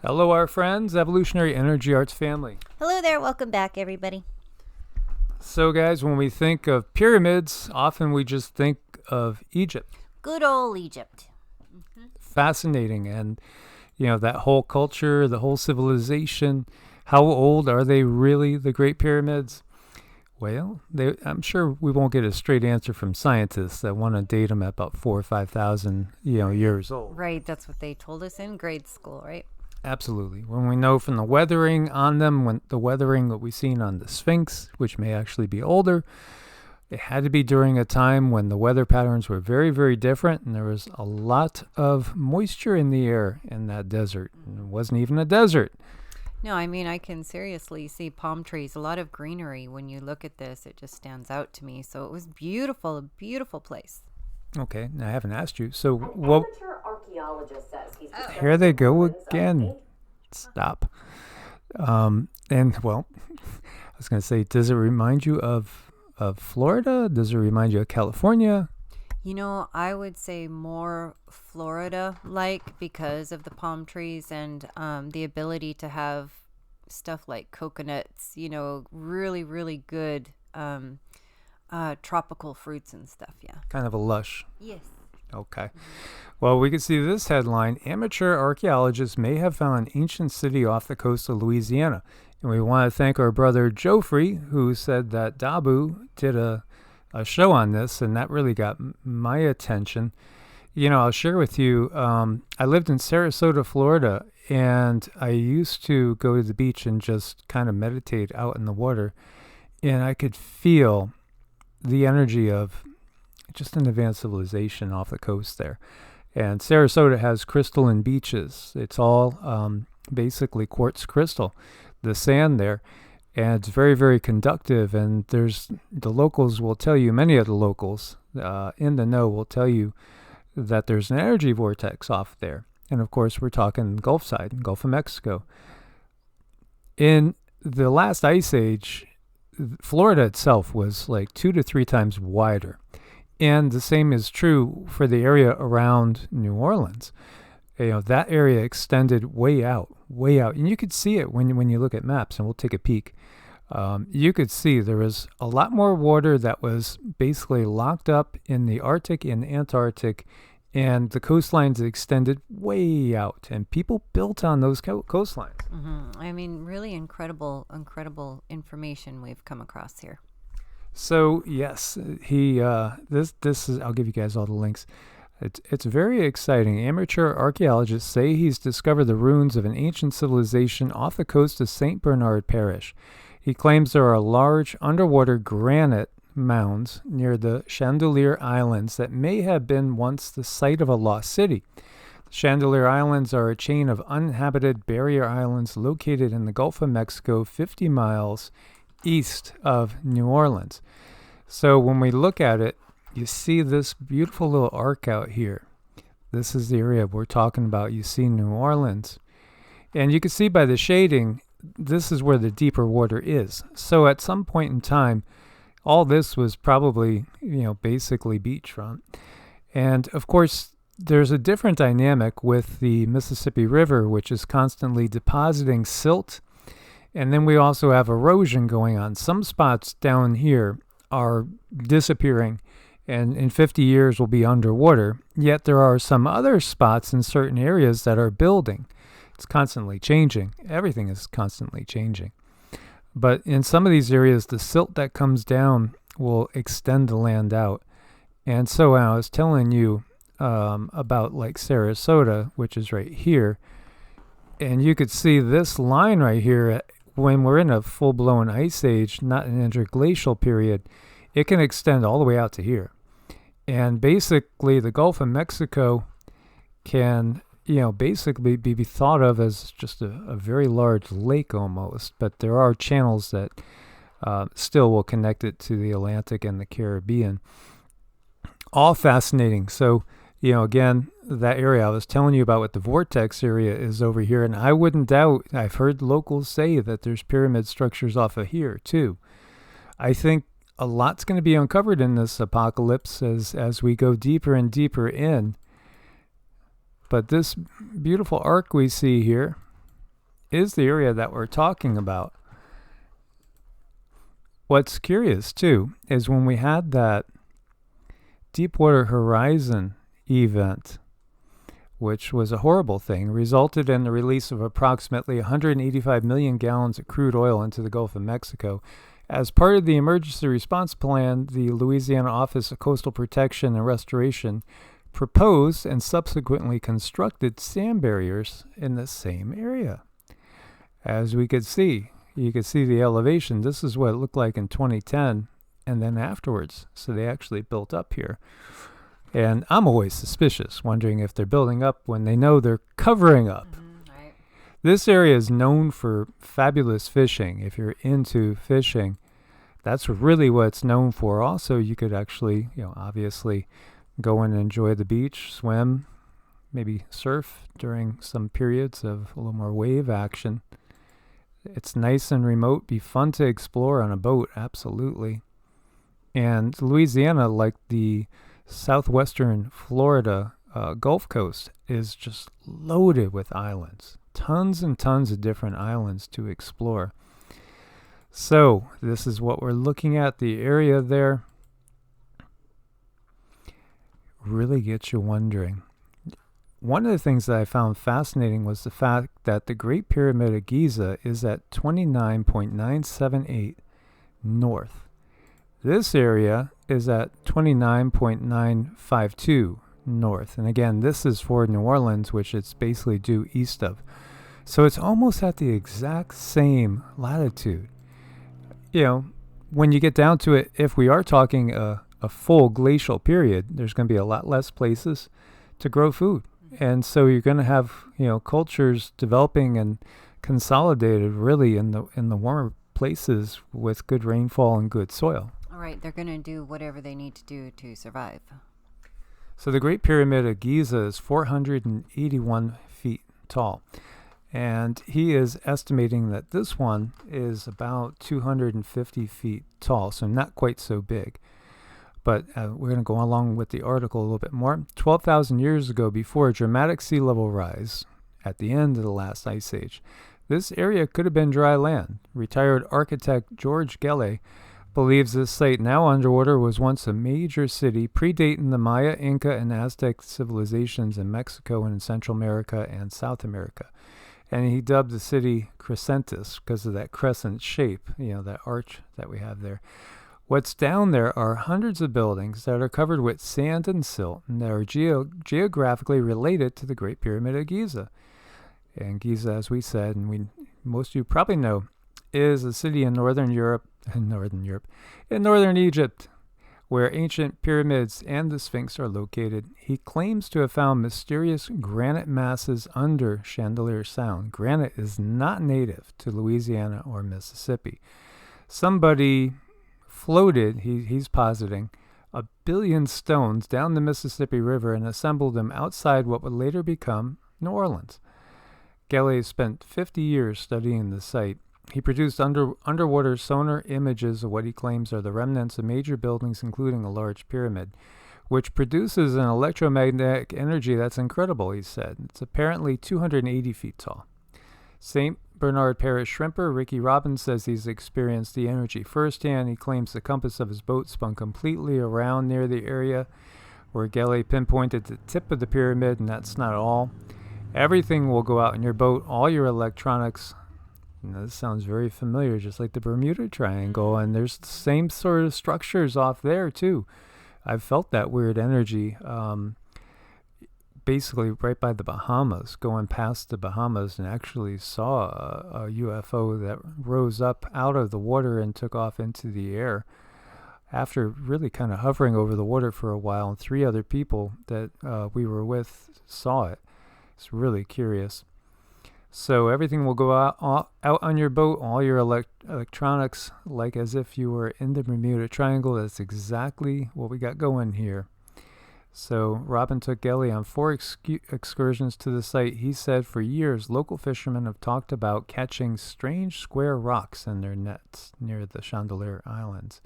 Hello, our friends, Evolutionary Energy Arts family. Hello there. Welcome back, everybody. So, guys, when we think of pyramids, often we just think of Egypt. Good old Egypt. Fascinating. And, that whole culture, the whole civilization, how old are they really, the Great Pyramids? Well, I'm sure we won't get a straight answer from scientists that want to date them at about 4,000 or 5,000, years old. Right. That's what they told us in grade school, right? Absolutely. When we know from the weathering on them, when the weathering that we've seen on the Sphinx, which may actually be older, it had to be during a time when the weather patterns were very, very different, and there was a lot of moisture in the air in that desert. And it wasn't even a desert. No, I mean, I can seriously see palm trees, a lot of greenery. When you look at this, it just stands out to me. So it was beautiful, a beautiful place. Okay, now I haven't asked you. So what? Archaeologist says he's Here they go again. Stop. And well, I was going to say, does it remind you of Florida? Does it remind you of California? I would say more Florida-like because of the palm trees and the ability to have stuff like coconuts, really, really good tropical fruits and stuff, yeah. Kind of a lush. Yes. Okay. Well, we can see this headline. Amateur archaeologists may have found an ancient city off the coast of Louisiana. And we want to thank our brother Geoffrey, who said that Dabu did a show on this, and that really got my attention. I'll share with you, I lived in Sarasota, Florida, and I used to go to the beach and just kind of meditate out in the water. And I could feel the energy of just an advanced civilization off the coast there. And Sarasota has crystalline beaches. It's all basically quartz crystal, the sand there. And it's very, very conductive. And the locals will tell you, many of the locals in the know will tell you that there's an energy vortex off there. And of course, we're talking Gulf side, Gulf of Mexico. In the last ice age, Florida itself was like 2 to 3 times wider. And the same is true for the area around New Orleans. That area extended way out. And you could see it when you look at maps, and we'll take a peek. You could see there was a lot more water that was basically locked up in the Arctic and Antarctic, and the coastlines extended way out, and people built on those coastlines. Mm-hmm. I mean, really incredible information we've come across here. So yes, this is, I'll give you guys all the links. It's very exciting. Amateur archaeologists say he's discovered the ruins of an ancient civilization off the coast of St. Bernard Parish. He claims there are large underwater granite mounds near the Chandelier Islands that may have been once the site of a lost city. The Chandelier Islands are a chain of uninhabited barrier islands located in the Gulf of Mexico, 50 miles east of New Orleans. So when we look at it, you see this beautiful little arc out here. This is the area we're talking about. You see New Orleans. And you can see by the shading, this is where the deeper water is. So at some point in time, all this was probably, basically beachfront. And of course, there's a different dynamic with the Mississippi River, which is constantly depositing silt. And then we also have erosion going on. Some spots down here are disappearing, and in 50 years will be underwater. Yet there are some other spots in certain areas that are building. It's constantly changing. Everything is constantly changing. But in some of these areas, the silt that comes down will extend the land out. And so I was telling you about like Sarasota, which is right here. And you could see this line right here. When we're in a full-blown ice age, not an interglacial period, it can extend all the way out to here. And basically, the Gulf of Mexico can, basically be thought of as just a very large lake almost. But there are channels that still will connect it to the Atlantic and the Caribbean. All fascinating. So, again, that area I was telling you about with the vortex area is over here. And I wouldn't doubt, I've heard locals say that there's pyramid structures off of here too. I think a lot's going to be uncovered in this apocalypse as we go deeper and deeper in. But this beautiful arc we see here, is the area that we're talking about. What's curious, too, is when we had that Deepwater Horizon event, which was a horrible thing, resulted in the release of approximately 185 million gallons of crude oil into the Gulf of Mexico. As part of the emergency response plan, the Louisiana Office of Coastal Protection and Restoration proposed and subsequently constructed sand barriers in the same area. As we could see, you could see the elevation. This is what it looked like in 2010 and then afterwards. So they actually built up here. And I'm always suspicious, wondering if they're building up when they know they're covering up. Right. This area is known for fabulous fishing. If you're into fishing, that's really what it's known for. Also, you could actually, obviously go and enjoy the beach, swim, maybe surf during some periods of a little more wave action. It's nice and remote, be fun to explore on a boat, absolutely. And Louisiana, like the southwestern Florida Gulf Coast, is just loaded with islands. Tons and tons of different islands to explore. So this is what we're looking at. The area there really gets you wondering. One of the things that I found fascinating was the fact that the Great Pyramid of Giza is at 29.978 north. This area is at 29.952 north. And again, this is for New Orleans, which it's basically due east of. So it's almost at the exact same latitude. When you get down to it, if we are talking a full glacial period, there's going to be a lot less places to grow food. And so you're going to have, cultures developing and consolidated really in the warmer places with good rainfall and good soil. All right, they're going to do whatever they need to do to survive. So the Great Pyramid of Giza is 481 feet tall. And he is estimating that this one is about 250 feet tall, so not quite so big. But we're going to go along with the article a little bit more. 12,000 years ago, before a dramatic sea level rise at the end of the last ice age, this area could have been dry land. Retired architect George Gelle believes this site, now underwater, was once a major city predating the Maya, Inca, and Aztec civilizations in Mexico and in Central America and South America. And he dubbed the city Crescentis because of that crescent shape, that arch that we have there. What's down there are hundreds of buildings that are covered with sand and silt, and that are geographically related to the Great Pyramid of Giza. And Giza, as we said, and most of you probably know, is a city in northern Egypt, where ancient pyramids and the Sphinx are located. He claims to have found mysterious granite masses under Chandelier Sound. Granite is not native to Louisiana or Mississippi. Somebody floated, he's positing, 1 billion stones down the Mississippi River and assembled them outside what would later become New Orleans. Gelle spent 50 years studying the site. He produced underwater sonar images of what he claims are the remnants of major buildings, including a large pyramid, which produces an electromagnetic energy that's incredible, he said. It's apparently 280 feet tall. St. Bernard Parish shrimper Ricky Robbins says he's experienced the energy firsthand. He claims the compass of his boat spun completely around near the area where Gelle pinpointed the tip of the pyramid, and that's not all. Everything will go out in your boat, all your electronics. This sounds very familiar, just like the Bermuda Triangle, and there's the same sort of structures off there too. I've felt that weird energy basically right by the Bahamas, going past the Bahamas, and actually saw a UFO that rose up out of the water and took off into the air after really kind of hovering over the water for a while, and 3 other people that we were with saw it. It's really curious. So everything will go out on your boat, all your electronics, like as if you were in the Bermuda Triangle. That's exactly what we got going here. So Robin took Gelle on 4 excursions to the site. He said for years, local fishermen have talked about catching strange square rocks in their nets near the Chandelier Islands.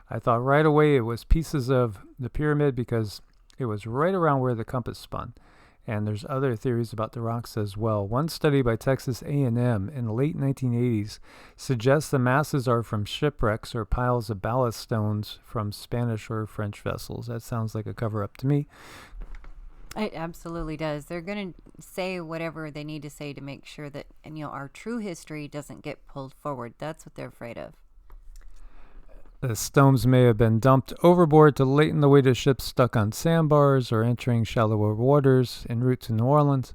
I thought right away it was pieces of the pyramid because it was right around where the compass spun. And there's other theories about the rocks as well. One study by Texas A&M in the late 1980s suggests the masses are from shipwrecks or piles of ballast stones from Spanish or French vessels. That sounds like a cover-up to me. It absolutely does. They're going to say whatever they need to say to make sure that, and our true history doesn't get pulled forward. That's what they're afraid of. The stones may have been dumped overboard to lighten the weight of ships stuck on sandbars or entering shallower waters en route to New Orleans.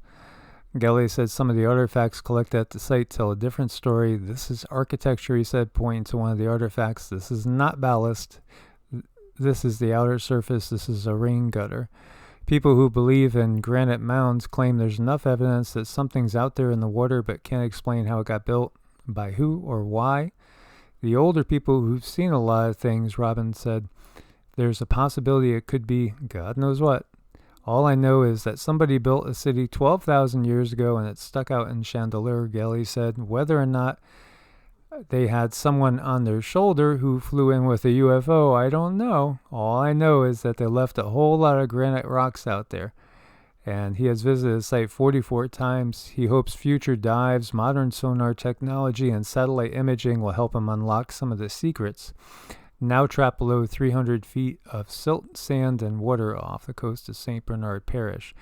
Gelly said some of the artifacts collected at the site tell a different story. This is architecture, he said, pointing to one of the artifacts. This is not ballast. This is the outer surface. This is a rain gutter. People who believe in granite mounds claim there's enough evidence that something's out there in the water but can't explain how it got built, by who, or why. The older people who've seen a lot of things, Robin said, there's a possibility it could be God knows what. All I know is that somebody built a city 12,000 years ago and it's stuck out in Chandelier, Gelly said. Whether or not they had someone on their shoulder who flew in with a UFO, I don't know. All I know is that they left a whole lot of granite rocks out there. And he has visited the site 44 times. He hopes future dives, modern sonar technology, and satellite imaging will help him unlock some of the secrets now trapped below 300 feet of silt, sand, and water off the coast of St. Bernard Parish.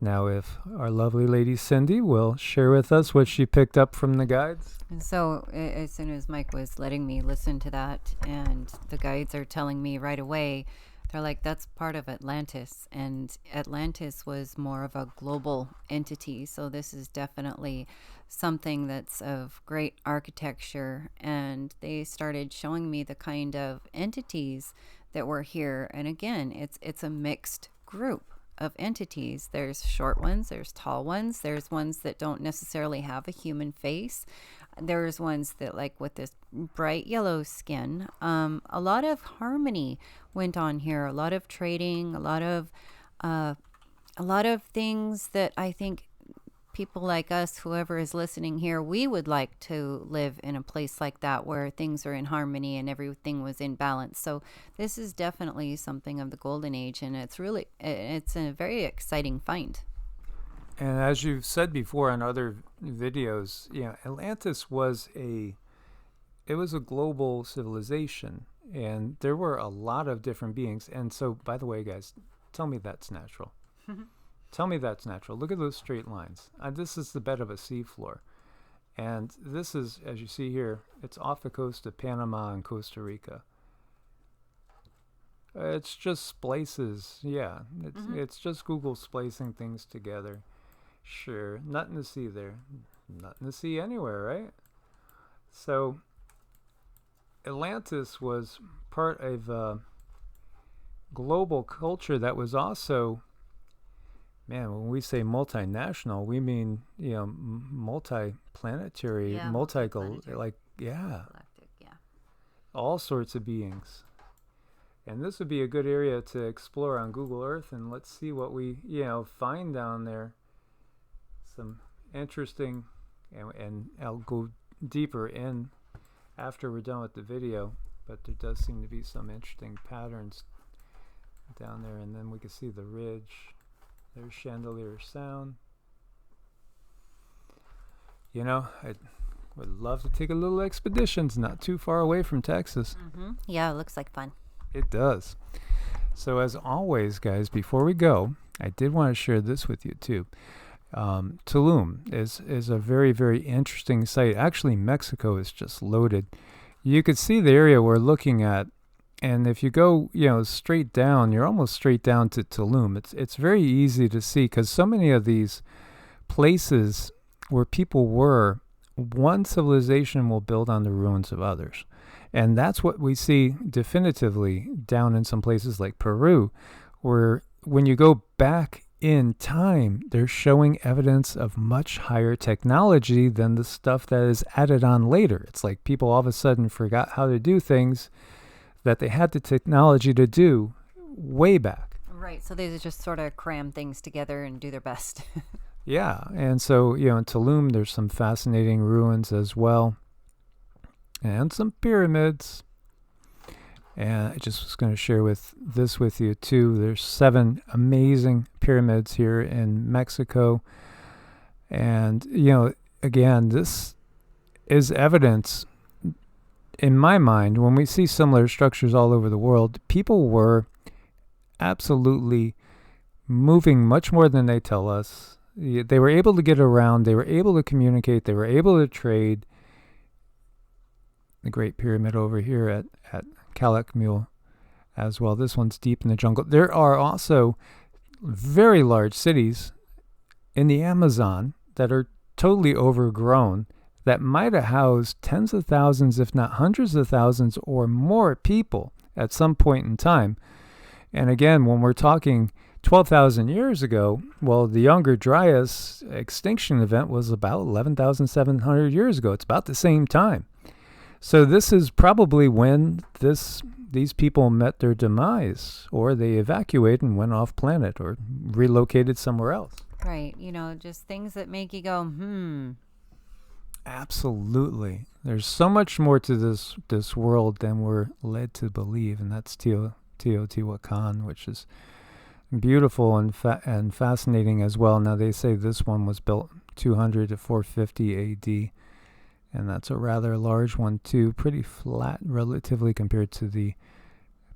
Now, if our lovely lady Cindy will share with us what she picked up from the guides. And so as soon as Mike was letting me listen to that, and the guides are telling me right away, they're like, that's part of Atlantis. And Atlantis was more of a global entity. So this is definitely something that's of great architecture. And they started showing me the kind of entities that were here. And again, it's a mixed group of entities. There's short ones, there's tall ones, there's ones that don't necessarily have a human face. There's ones that, like, with this bright yellow skin. A lot of harmony went on here, a lot of trading, a lot of things that I think people like us, whoever is listening here, we would like to live in a place like that where things are in harmony and everything was in balance. So this is definitely something of the golden age, and it's a very exciting find. And as you've said before in other videos, Atlantis was a global civilization, and there were a lot of different beings. And so, by the way, guys, tell me that's natural. Tell me that's natural. Look at those straight lines. This is the bed of a seafloor. And this is, as you see here, it's off the coast of Panama and Costa Rica. It's just splices. Yeah, it's just Google splicing things together. Sure, nothing to see there. Nothing to see anywhere, right? So, Atlantis was part of a global culture that was also, man, when we say multinational, we mean, multi-planetary, Galactic, all sorts of beings. And this would be a good area to explore on Google Earth, and let's see what we, find down there. Some interesting, and I'll go deeper in after we're done with the video, but there does seem to be some interesting patterns down there. And then we can see the ridge. There's Chandelier Sound. I would love to take a little expedition. It's not too far away from Texas. Yeah, it looks like fun. It does. So as always, guys, before we go, I did want to share this with you too. Tulum is a very, very interesting site. Actually, Mexico is just loaded. You could see the area we're looking at, and if you go, straight down, you're almost straight down to Tulum. It's very easy to see because so many of these places where people were, one civilization will build on the ruins of others. And that's what we see definitively down in some places like Peru, where when you go back in time, they're showing evidence of much higher technology than the stuff that is added on later. It's like people all of a sudden forgot how to do things that they had the technology to do way back. Right, so they just sort of cram things together and do their best. Yeah, and so, in Tulum, there's some fascinating ruins as well, and some pyramids. And I just was going to share this with you too. There's 7 amazing pyramids here in Mexico. And, again, this is evidence, in my mind, when we see similar structures all over the world, people were absolutely moving much more than they tell us. They were able to get around. They were able to communicate. They were able to trade. The Great Pyramid over here at Calakmul as well. This one's deep in the jungle. There are also very large cities in the Amazon that are totally overgrown that might have housed tens of thousands, if not hundreds of thousands or more people at some point in time. And again, when we're talking 12,000 years ago, well, the Younger Dryas extinction event was about 11,700 years ago. It's about the same time. So this is probably when these people met their demise, or they evacuated and went off planet or relocated somewhere else. Right. Just things that make you go, Absolutely. There's so much more to this world than we're led to believe, and that's Teotihuacan, which is beautiful and fascinating as well. Now, they say this one was built 200 to 450 AD, and that's a rather large one too, pretty flat relatively compared to the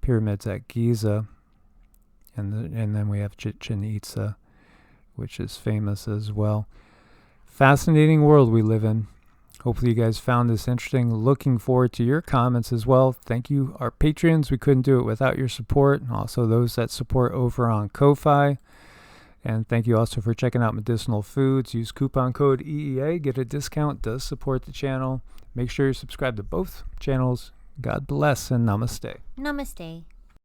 pyramids at Giza. And then we have Chichen Itza, which is famous as well. Fascinating world we live in. Hopefully you guys found this interesting. Looking forward to your comments as well. Thank you, our patrons. We couldn't do it without your support. And also those that support over on Ko-Fi. And thank you also for checking out Medicinal Foods. Use coupon code EEA. Get a discount. Does support the channel. Make sure you subscribe to both channels. God bless and namaste. Namaste.